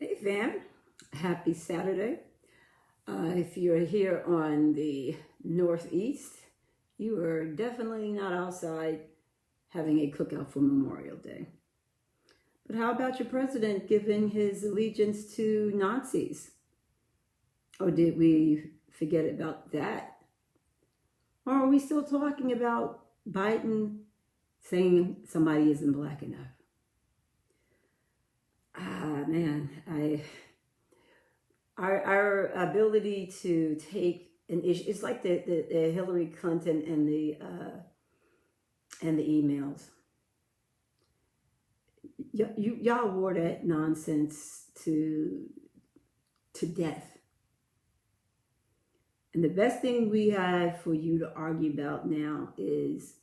Hey fam, happy Saturday. If you're here on the Northeast, you are definitely not outside having a cookout for Memorial Day. But how about your president giving his allegiance to Nazis? Or did we forget about that? Or are we still talking about Biden saying somebody isn't black enough? Our ability to take an issue, it's like the Hillary Clinton and the emails. Y'all wore that nonsense to death. And the best thing we have for you to argue about now is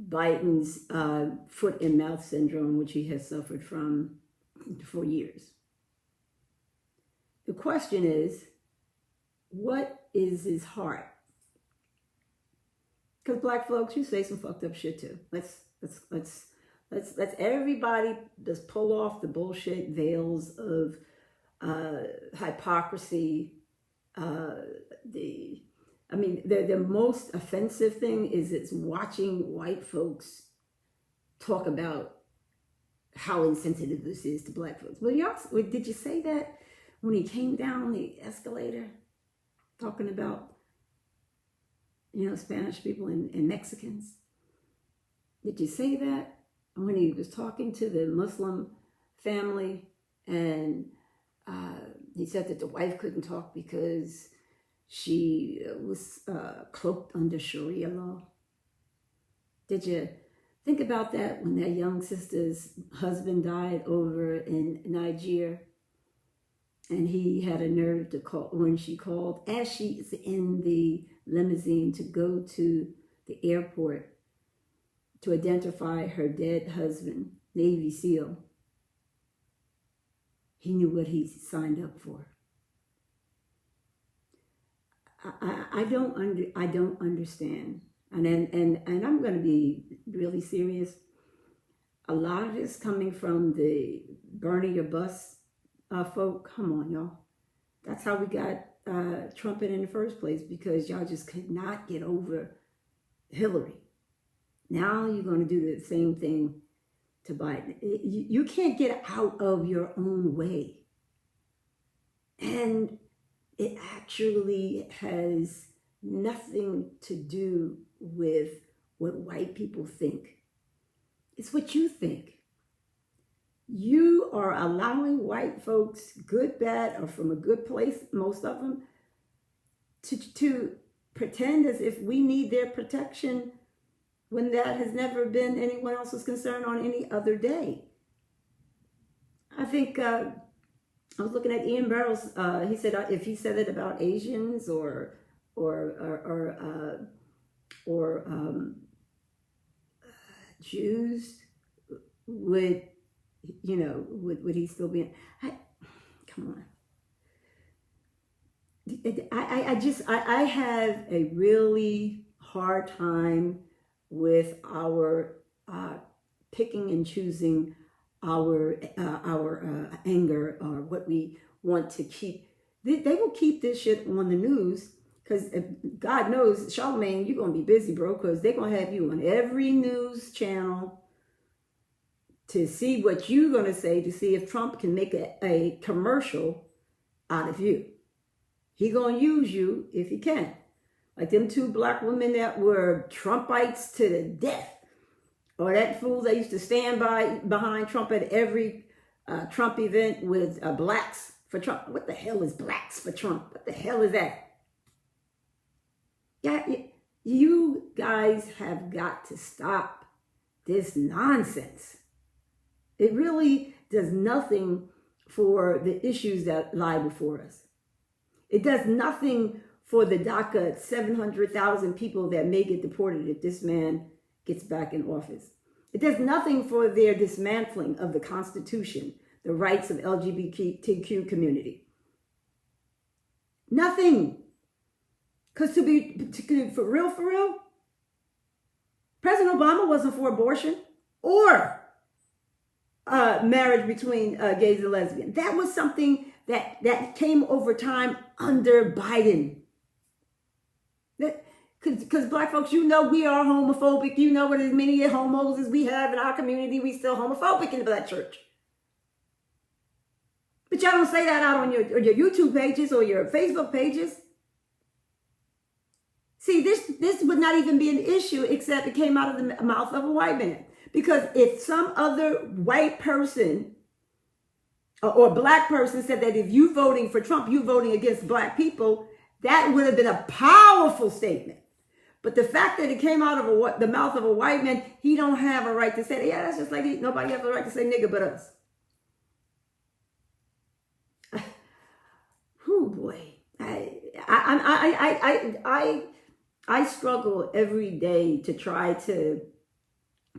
Biden's foot and mouth syndrome, which he has suffered from for years. The question is, what is his heart? Because black folks, you say some fucked up shit too. Let's everybody just pull off the bullshit veils of hypocrisy. The most offensive thing is it's watching white folks talk about how insensitive this is to black folks. Well, did you say that when he came down the escalator talking about, Spanish people and Mexicans? Did you say that when he was talking to the Muslim family and he said that the wife couldn't talk because she was cloaked under Sharia law? Did you think about that when that young sister's husband died over in Nigeria? And he had a nerve to call when she called, as she's in the limousine to go to the airport to identify her dead husband, Navy SEAL. He knew what he signed up for. I don't understand. And I'm going to be really serious. A lot of this coming from the burning your bus folk. Come on, y'all. That's how we got Trump in the first place, because y'all just could not get over Hillary. Now you're going to do the same thing to Biden. You can't get out of your own way. And it actually has nothing to do with what white people think. It's what you think. You are allowing white folks, good, bad, or from a good place, most of them, to pretend as if we need their protection when that has never been anyone else's concern on any other day. I think I was looking at Ian Barrows. He said if he said it about Asians or Jews, would he still be? Come on. I have a really hard time with our picking and choosing our anger or what we want to keep. They will keep this shit on the news because God knows, Charlamagne, you're going to be busy, bro, because they're going to have you on every news channel to see what you're going to say, to see if Trump can make a commercial out of you. He going to use you if he can. Like them two black women that were Trumpites to the death. Or that fool that used to stand behind Trump at every Trump event with blacks for Trump. What the hell is blacks for Trump? What the hell is that? Yeah, you guys have got to stop this nonsense. It really does nothing for the issues that lie before us. It does nothing for the DACA 700,000 people that may get deported if this man gets back in office. It does nothing for their dismantling of the Constitution, the rights of LGBTQ community. Nothing. Because for real, President Obama wasn't for abortion or marriage between gays and lesbians. That was something that came over time under Biden. Because black folks, we are homophobic. What as many homos as we have in our community, we still homophobic in the black church. But y'all don't say that out on your YouTube pages or your Facebook pages. See, this would not even be an issue except it came out of the mouth of a white man. Because if some other white person or black person said that if you voting for Trump, you voting against black people, that would have been a powerful statement. But the fact that it came out of the mouth of a white man, he don't have a right to say that. Yeah, that's just like nobody has a right to say nigga but us. Whew, boy. I struggle every day to try to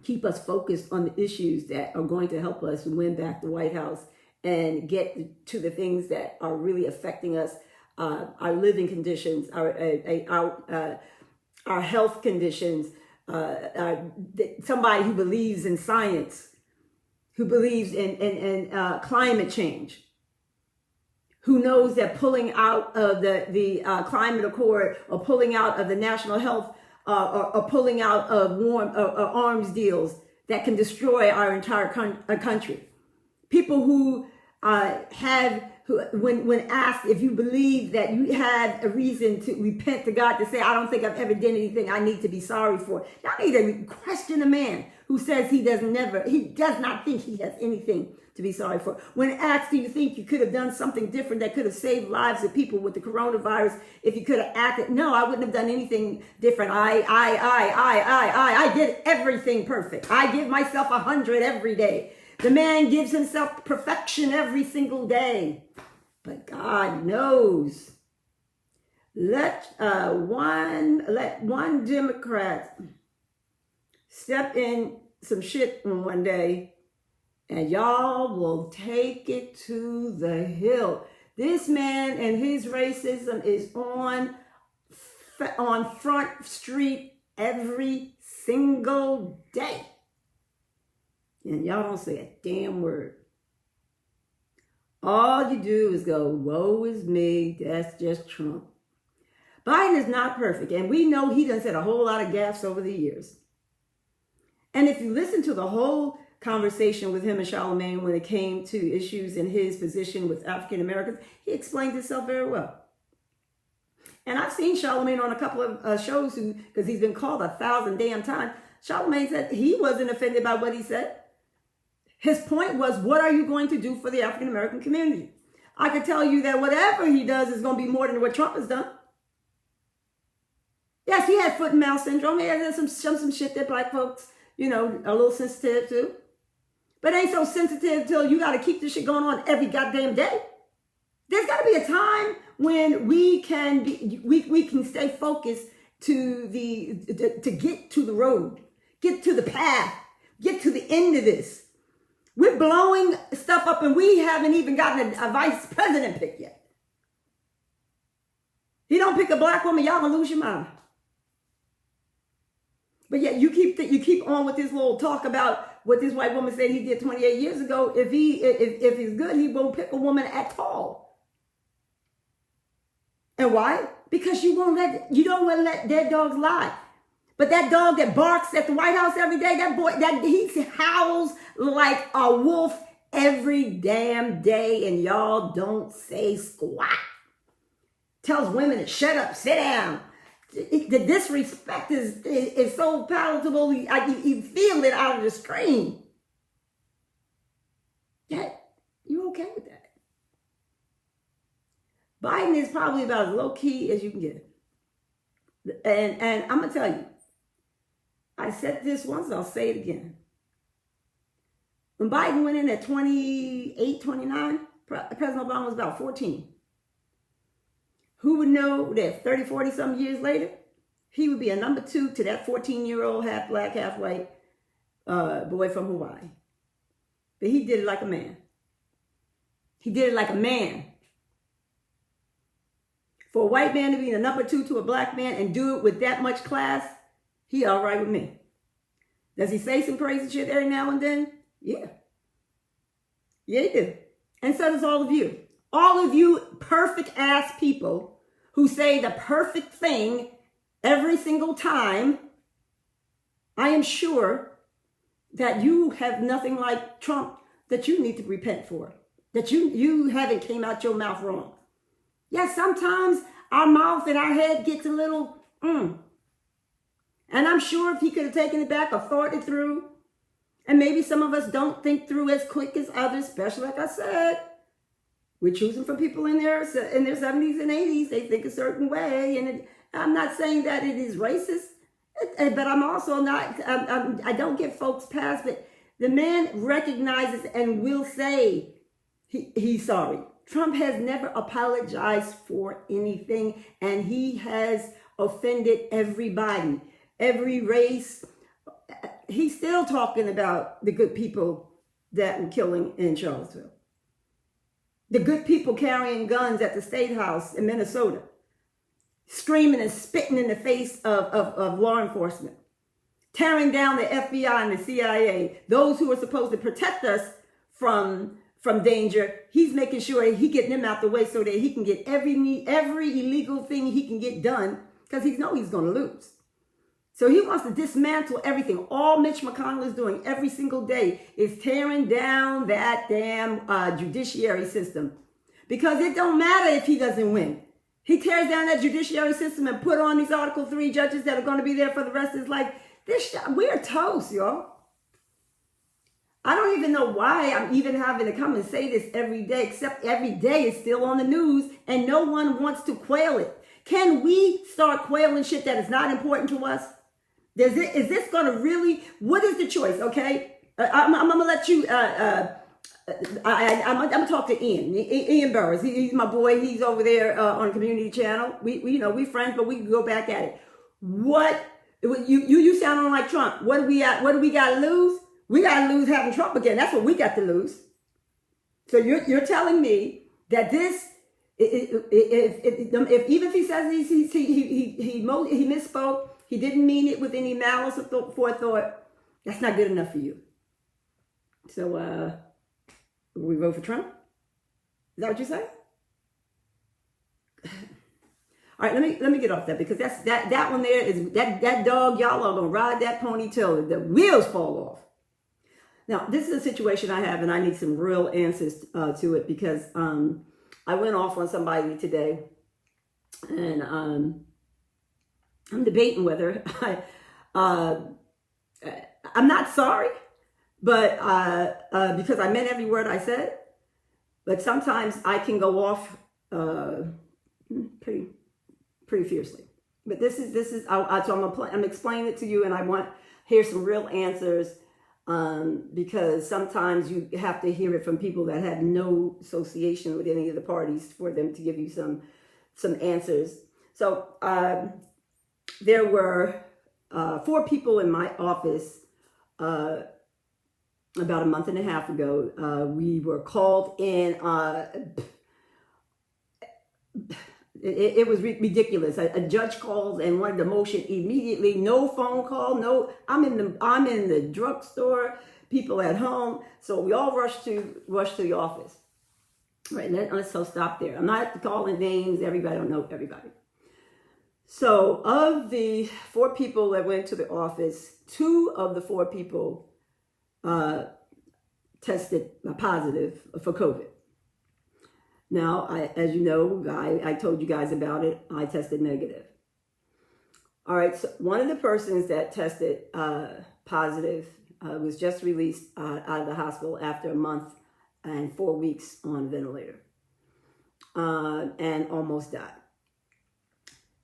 keep us focused on the issues that are going to help us win back the White House and get to the things that are really affecting us, our living conditions, our health conditions, somebody who believes in science, who believes in climate change, who knows that pulling out of the climate accord or pulling out of the national health or pulling out of arms deals that can destroy our entire country. People who when asked if you believe that you had a reason to repent to God, to say, I don't think I've ever done anything I need to be sorry for. Y'all need to question a man who says he does not think he has anything to be sorry for. When asked, do you think you could have done something different that could have saved lives of people with the coronavirus if you could have acted? No, I wouldn't have done anything different. I did everything perfect. I give myself 100 every day. The man gives himself perfection every single day. But God knows. Let one Democrat step in some shit one day, and y'all will take it to the hill. This man and his racism is on Front Street every single day. And y'all don't say a damn word. All you do is go, woe is me, that's just Trump. Biden is not perfect, and we know he done said a whole lot of gaffes over the years. And if you listen to the whole conversation with him and Charlamagne when it came to issues in his position with African Americans, he explained himself very well. And I've seen Charlamagne on a couple of shows because he's been called 1,000 damn times. Charlamagne said he wasn't offended by what he said. His point was, what are you going to do for the African American community? I could tell you that whatever he does is going to be more than what Trump has done. Yes, he had foot and mouth syndrome. He had some shit that black folks, a little sensitive to. But ain't so sensitive till you got to keep this shit going on every goddamn day. There's got to be a time when we can stay focused to get to the road, get to the path, get to the end of this. We're blowing stuff up and we haven't even gotten a vice president pick yet. He don't pick a black woman, y'all gonna lose your mind. But yet you keep on with this little talk about what this white woman said he did 28 years ago. If he's good, he won't pick a woman at all. And why? Because you don't want to let dead dogs lie. But that dog that barks at the White House every day, he howls like a wolf every damn day, and y'all don't say squat. Tells women to shut up, sit down. The disrespect is so palatable. You feel it out of the screen. Yeah, you okay with that? Biden is probably about as low key as you can get. And I'm gonna tell you, I said this once, I'll say it again. When Biden went in at 28, 29, President Obama was about 14. Who would know that 30, 40 some years later, he would be a number 2 to that 14-year-old half black, half white boy from Hawaii. But he did it like a man. He did it like a man. For a white man to be a number 2 to a black man and do it with that much class, he all right with me. Does he say some crazy shit every now and then? Yeah. Yeah, you do. And so does all of you. All of you perfect ass people who say the perfect thing every single time. I am sure that you have nothing like Trump that you need to repent for. That you haven't came out your mouth wrong. Yes, sometimes our mouth and our head gets a little, And I'm sure if he could have taken it back or thought it through, and maybe some of us don't think through as quick as others, especially like I said, we're choosing from people in their 70s and 80s. They think a certain way. And I'm not saying that it is racist, but I'm also not, I don't give folks pass, but the man recognizes and will say he's sorry. Trump has never apologized for anything, and he has offended everybody, every race. He's still talking about the good people that were killing in Charlottesville. The good people carrying guns at the State House in Minnesota, screaming and spitting in the face of law enforcement, tearing down the FBI and the CIA, those who are supposed to protect us from danger. He's making sure he getting them out the way so that he can get every illegal thing he can get done, because he knows he's going to lose. So he wants to dismantle everything. All Mitch McConnell is doing every single day is tearing down that damn judiciary system. Because it don't matter if he doesn't win. He tears down that judiciary system and put on these Article 3 judges that are going to be there for the rest of his life. We're toast, y'all. I don't even know why I'm even having to come and say this every day, except every day it's still on the news and no one wants to quail it. Can we start quailing shit that is not important to us? Is this going to really, what is the choice, okay? I'm going to let you, I'm going to talk to Ian Burris. He's my boy. He's over there on Community Channel. We friends, but we can go back at it. You sounding like Trump. What do we got to lose? We got to lose having Trump again. That's what we got to lose. So you're telling me that this, if even if he says he misspoke, he didn't mean it with any malice or forethought, that's not good enough for you. So we vote for Trump? Is that what you say? All right, let me get off that, because that one there is that dog. Y'all are gonna ride that pony till the wheels fall off. Now, this is a situation I have, and I need some real answers to it, because I went off on somebody today, and I'm debating whether I'm not sorry, but because I meant every word I said. But sometimes I can go off pretty fiercely. But this is so I'm explaining it to you, and I want hear some real answers, because sometimes you have to hear it from people that have no association with any of the parties for them to give you some answers. So there were 4 people in my office about a month and a half ago. We were called in. It was ridiculous. A judge called and wanted the motion immediately. No phone call. No, I'm in the drugstore. People at home. So we all rushed to the office. Right. Let's stop there. I'm not calling names. Everybody don't know everybody. So of the 4 people that went to the office, 2 of the 4 people tested positive for COVID. Now, as you know, I told you guys about it. I tested negative. All right, so one of the persons that tested positive was just released out of the hospital after a month and 4 weeks on a ventilator, and almost died.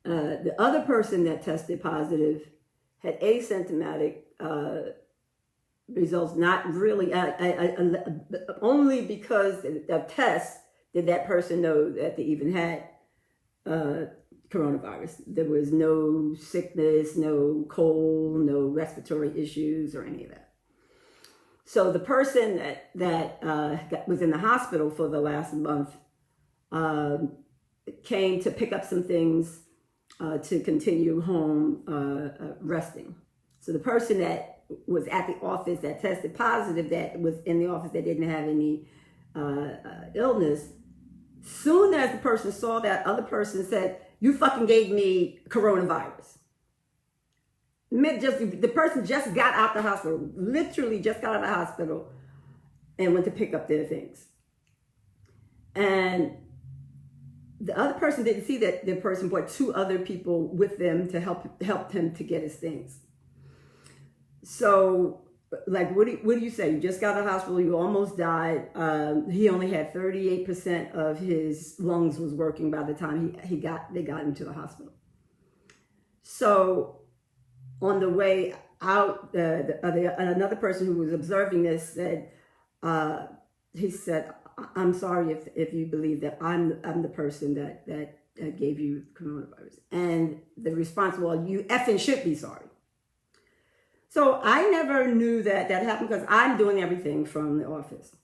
The other person that tested positive had asymptomatic results, not really, only because of tests did that person know that they even had coronavirus. There was no sickness, no cold, no respiratory issues or any of that. So the person that was in the hospital for the last month came to pick up some things to continue home resting. So the person that was at the office that tested positive, that was in the office that didn't have any illness. Soon as the person saw that, other person said, "You fucking gave me coronavirus." The person just got out the hospital, literally just got out of the hospital, and went to pick up their things. And the other person didn't see that the person brought two other people with them to help him to get his things. So, like, what do you say? You just got out of the hospital, you almost died. He only had 38% of his lungs was working by the time they got him to the hospital. So, on the way out, another person who was observing this said, he said, "I'm sorry if you believe that I'm the person that gave you coronavirus." And the response, "Well, you effing should be sorry." So I never knew that happened because I'm doing everything from the office.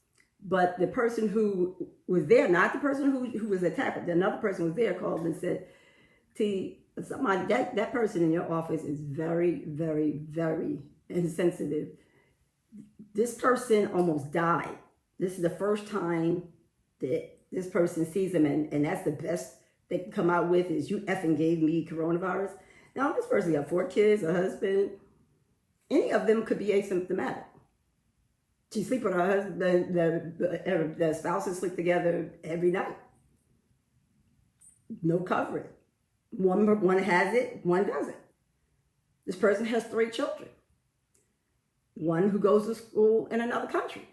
But the person who was there, not the person who was attacked, but another person was there, called and said, "T, somebody, that person in your office is very, very, very insensitive. This person almost died. This is the first time that this person sees him, and that's the best they can come out with is you effing gave me coronavirus." Now, this person got 4 kids, a husband. Any of them could be asymptomatic. She sleep with her husband, the spouses sleep together every night. No covering. One has it, one doesn't. This person has 3 children. One who goes to school in another country.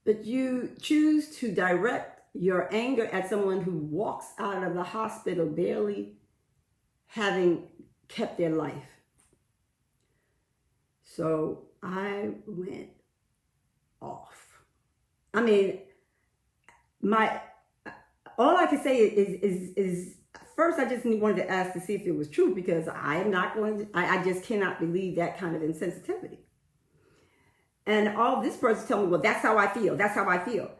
But you choose to direct your anger at someone who walks out of the hospital barely having kept their life. So I went off. I mean, all I can say is first I just wanted to ask to see if it was true, because I just cannot believe that kind of insensitivity. And all this person told me, "Well, that's how I feel. That's how I feel."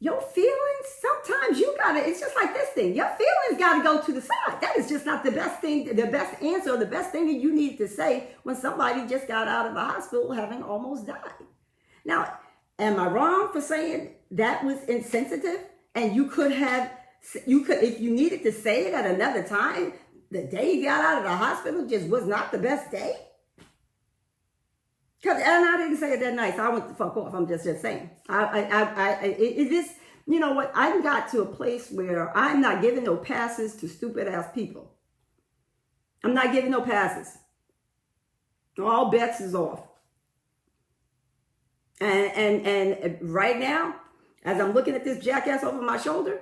Your feelings, sometimes it's just like this thing. Your feelings gotta go to the side. That is just not the best thing, the best answer, or the best thing that you need to say when somebody just got out of the hospital having almost died. Now, am I wrong for saying that was insensitive? And you could, if you needed to say it at another time, the day you got out of the hospital just was not the best day? And I didn't say it that nice. I went the fuck off. I'm just saying. It is, you know what? I've got to a place where I'm not giving no passes to stupid ass people. I'm not giving no passes. All bets is off. And right now, as I'm looking at this jackass over my shoulder,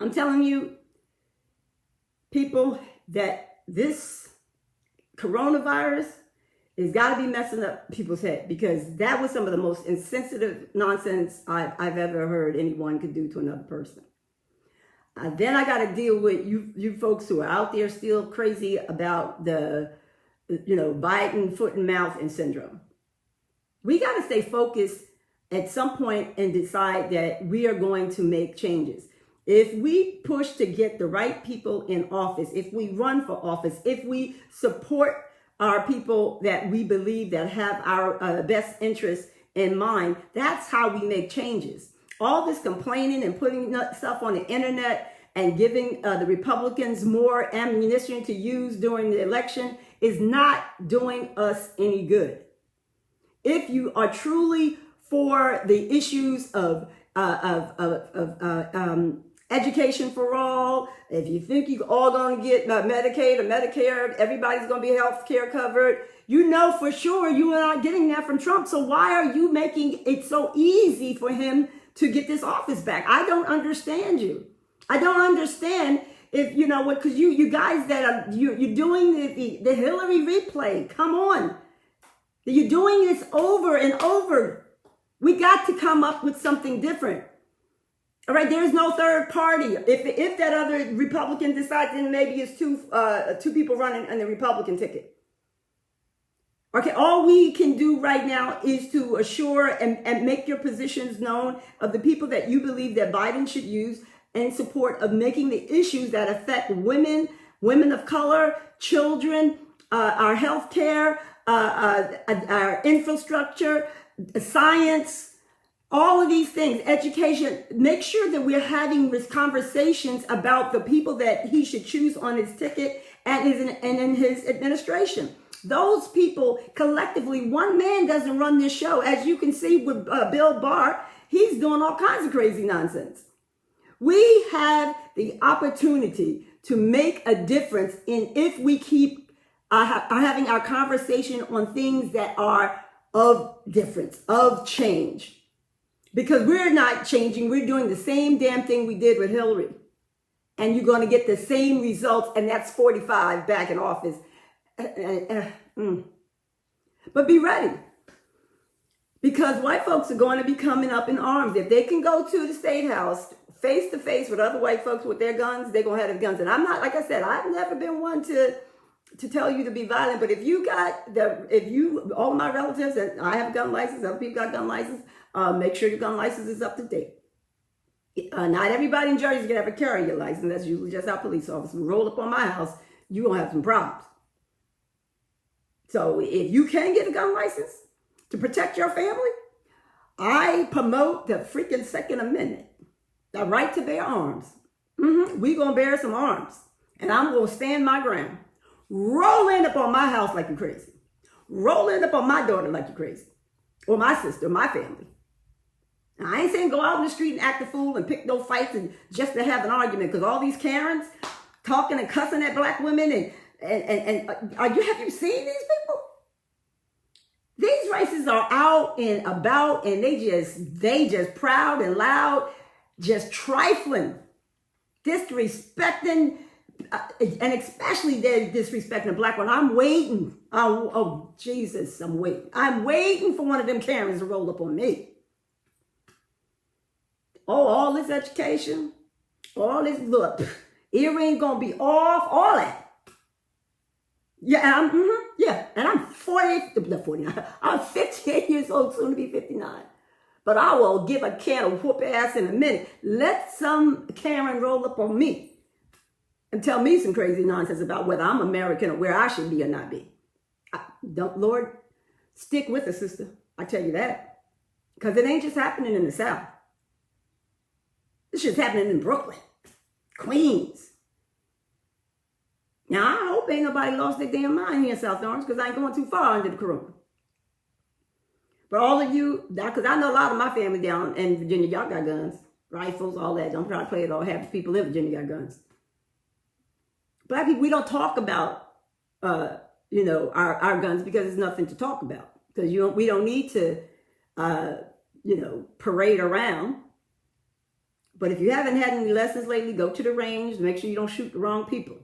I'm telling you, people, that this coronavirus it's got to be messing up people's head, because that was some of the most insensitive nonsense I've ever heard anyone could do to another person. Then I got to deal with you folks who are out there still crazy about the, Biden foot and mouth and syndrome. We got to stay focused at some point and decide that we are going to make changes. If we push to get the right people in office, if we run for office, if we support our people that we believe that have our best interests in mind, that's how we make changes. All this complaining and putting stuff on the internet and giving the Republicans more ammunition to use during the election is not doing us any good. If you are truly for the issues of education for all, if you think you're all going to get Medicaid or Medicare, everybody's going to be health care covered, you know for sure you are not getting that from Trump. So why are you making it so easy for him to get this office back? I don't understand you. I don't understand if, because you guys that are, you're doing the Hillary replay. Come on. You're doing this over and over. We got to come up with something different. All right, there's no third party. If that other Republican decides, then maybe it's two people running on the Republican ticket. Okay, all we can do right now is to assure and make your positions known of the people that you believe that Biden should use in support of making the issues that affect women of color, children, our health care, our infrastructure, science, All of these things, education, make sure that we're having conversations about the people that he should choose on his ticket and in his administration. Those people collectively, one man doesn't run this show. As you can see with Bill Barr, he's doing all kinds of crazy nonsense. We have the opportunity to make a difference if we keep having our conversation on things that are of difference, of change. Because we're not changing. We're doing the same damn thing we did with Hillary. And you're going to get the same results, and that's 45 back in office. But be ready. Because white folks are going to be coming up in arms. If they can go to the State House face to face with other white folks with their guns, they're going to have the guns. And I'm not, like I said, I've never been one to tell you to be violent. But if all my relatives, and I have a gun license, other people got gun license, make sure your gun license is up to date. Not everybody in Jersey is going to have a carrier license. That's usually just our police officers. Roll up on my house, you're going to have some problems. So if you can get a gun license to protect your family, I promote the freaking Second Amendment, the right to bear arms. We're going to bear some arms, and I'm going to stand my ground. Rolling up on my house like you're crazy. Rolling up on my daughter like you're crazy. Or my sister, my family. Now, I ain't saying go out in the street and act a fool and pick no fights and just to have an argument, because all these Karens talking and cussing at black women and have you seen these people? These racists are out and about, and they just proud and loud, just trifling, disrespecting, and especially they're disrespecting the black one. I'm waiting. Oh, Jesus, I'm waiting. I'm waiting for one of them Karens to roll up on me. Oh, all this education, all this, look, earring gonna be off, all that. Yeah, and I'm 49. I'm 58 years old, soon to be 59. But I will give a can of whoop ass in a minute. Let some Karen roll up on me and tell me some crazy nonsense about whether I'm American or where I should be or not be. Lord, stick with it, sister. I tell you that. Because it ain't just happening in the South. This shit's happening in Brooklyn, Queens. Now, I hope ain't nobody lost their damn mind here in South Orange, because I ain't going too far under the corona. But all of you, because I know a lot of my family down in Virginia, y'all got guns, rifles, all that. Don't try to play it all. Half the people in Virginia got guns. Black people, we don't talk about, our guns, because there's nothing to talk about. Because we don't need to, parade around. But if you haven't had any lessons lately, go to the range. Make sure you don't shoot the wrong people.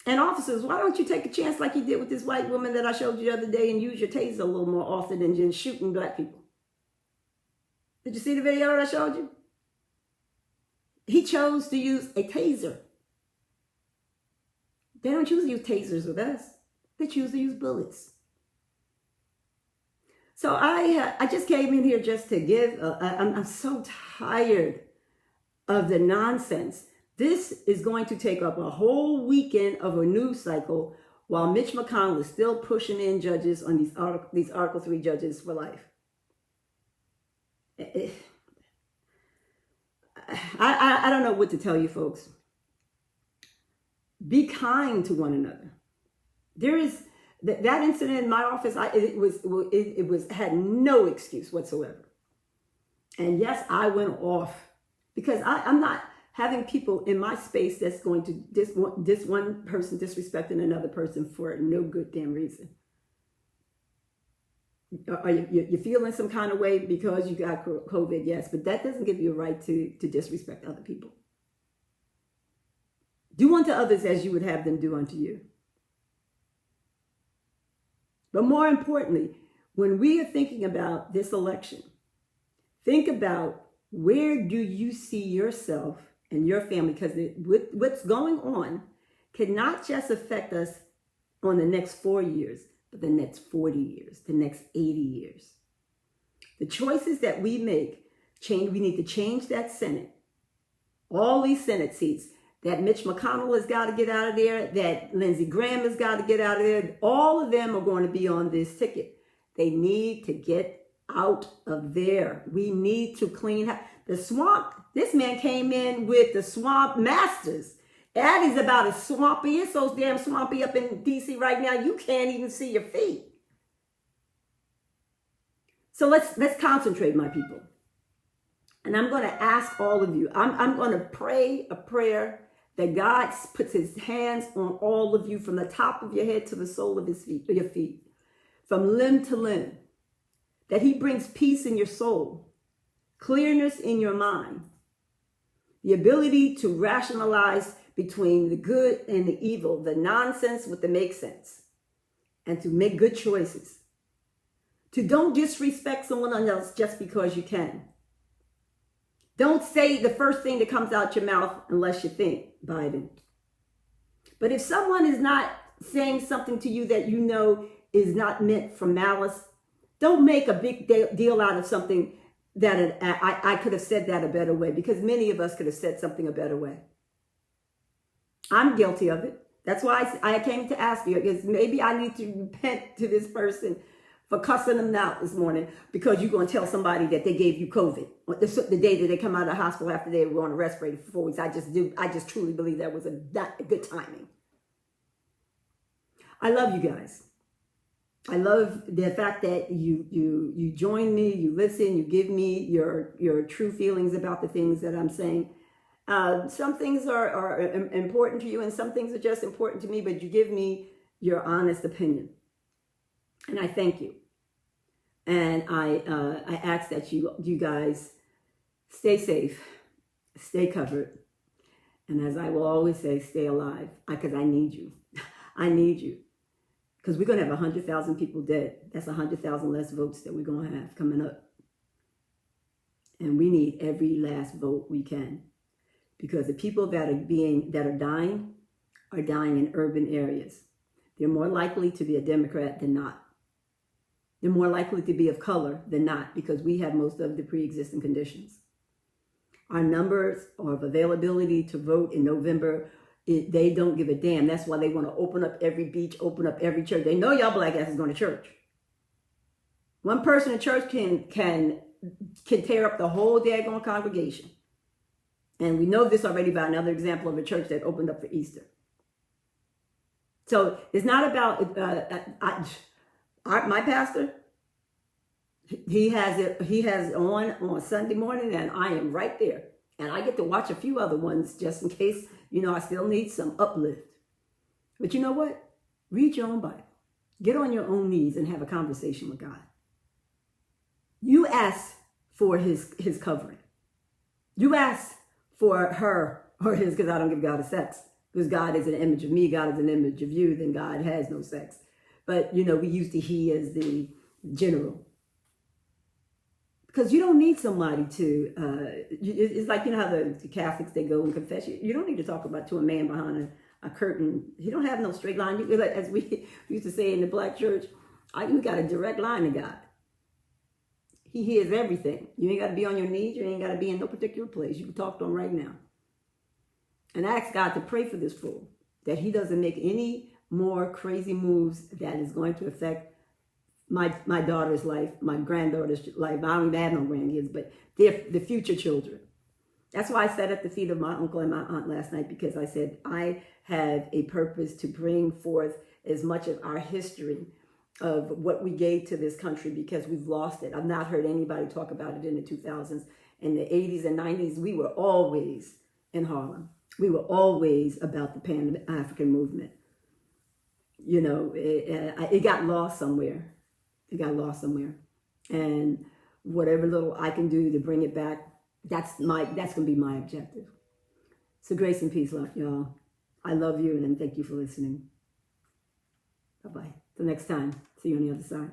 And officers, why don't you take a chance like you did with this white woman that I showed you the other day and use your taser a little more often than just shooting black people? Did you see the video that I showed you? He chose to use a taser. They don't choose to use tasers with us. They choose to use bullets. So I just came in here just to give, I'm so tired of the nonsense. This is going to take up a whole weekend of a news cycle while Mitch McConnell is still pushing in judges on these Article 3 judges for life. I don't know what to tell you folks. Be kind to one another. There is that incident in my office. It had no excuse whatsoever. And yes, I went off because I'm not having people in my space that's going to this one person disrespecting another person for no good damn reason. Are you feeling some kind of way because you got COVID? Yes, but that doesn't give you a right to disrespect other people. Do unto others as you would have them do unto you. But more importantly, when we are thinking about this election, think about where do you see yourself and your family, because what's going on cannot just affect us on the next 4 years, but the next 40 years, the next 80 years. The choices that we make change. We need to change that Senate. All these Senate seats that Mitch McConnell has got to get out of there, that Lindsey Graham has got to get out of there, all of them are going to be on this ticket. They need to get out of there. We need to clean the swamp. This man came in with the swamp masters. Addie's about as swampy. It's so damn swampy up in DC right now, you can't even see your feet. So let's concentrate, my people. And I'm going to ask all of you, I'm going to pray a prayer that God puts his hands on all of you from the top of your head to the sole of your feet, from limb to limb, that he brings peace in your soul, clearness in your mind, the ability to rationalize between the good and the evil, the nonsense with the make sense, and to make good choices. To don't disrespect someone else just because you can. Don't say the first thing that comes out your mouth unless you think, Biden. But if someone is not saying something to you that you know is not meant for malice, don't make a big deal out of something that I could have said that a better way, because many of us could have said something a better way. I'm guilty of it. That's why I came to ask you, because maybe I need to repent to this person for cussing them out this morning, because you're going to tell somebody that they gave you COVID the day that they come out of the hospital after they were on a respirator for 4 weeks. I just truly believe that was not a good timing. I love you guys. I love the fact that you join me, you listen, you give me your true feelings about the things that I'm saying. Some things are important to you, and some things are just important to me, but you give me your honest opinion. And I thank you. And I ask that you guys stay safe, stay covered. And as I will always say, stay alive, because I need you. I need you. Because we're going to have 100,000 people dead. That's 100,000 less votes that we're going to have coming up. And we need every last vote we can. Because the people that are dying in urban areas. They're more likely to be a Democrat than not. They're more likely to be of color than not, because we have most of the pre-existing conditions. Our numbers of availability to vote in November, they don't give a damn. That's why they want to open up every beach, open up every church. They know y'all black asses going to church. One person in church can tear up the whole daggone congregation. And we know this already by another example of a church that opened up for Easter. So it's not about my pastor. He has on Sunday morning, and I am right there. And I get to watch a few other ones just in case, I still need some uplift. But you know what? Read your own Bible. Get on your own knees and have a conversation with God. You ask for his covering. You ask for her or his, because I don't give God a sex. Because God is an image of me, God is an image of you, then God has no sex. But, we use the he as the general. Because you don't need somebody to, it's like, how the Catholics, they go and confess. You don't need to talk about to a man behind a curtain. He don't have no straight line. As we used to say in the black church, you got a direct line to God. He hears everything. You ain't got to be on your knees. You ain't got to be in no particular place. You can talk to him right now. And ask God to pray for this fool, that he doesn't make any more crazy moves that is going to affect my daughter's life, my granddaughter's life. I don't even have no grandkids, but the future children. That's why I sat at the feet of my uncle and my aunt last night, because I said, I have a purpose to bring forth as much of our history of what we gave to this country, because we've lost it. I've not heard anybody talk about it in the 2000s. In the 80s and 90s, we were always in Harlem. We were always about the Pan-African movement. It got lost somewhere. It got lost somewhere. And whatever little I can do to bring it back, that's going to be my objective. So grace and peace, y'all. I love you, and thank you for listening. Bye-bye. Till next time. See you on the other side.